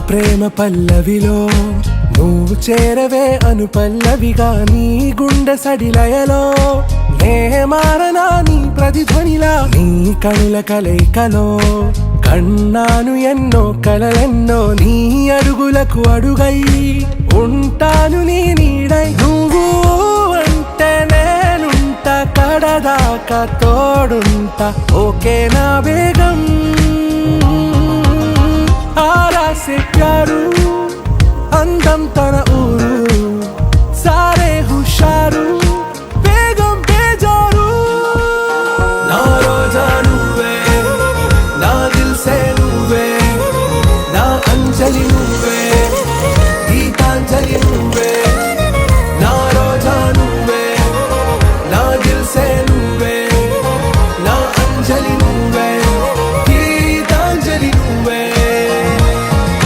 ప్రేమ పల్లవిలో నువ్వు చేరవే అను పల్లవిగా నీ గుండె సడిలయలో నే మారనా నీ ప్రతిధ్వనిలా నీ కనుల కలయికలో కన్నాను ఎన్నో కలలెన్నో నీ అడుగులకు అడుగై ఉంటాను నీ నీడై నువ్వు అంటే నేనుంట కడదాకా తోడుంటా ఓకే నా వేగం ఆరాసే ప్యారు అందం తన ఊరు సారే హుషారు వేగం బేజారు నా రోజా నువ్వే నా దిల్ సే నువ్వే నా అంజలి నువ్వే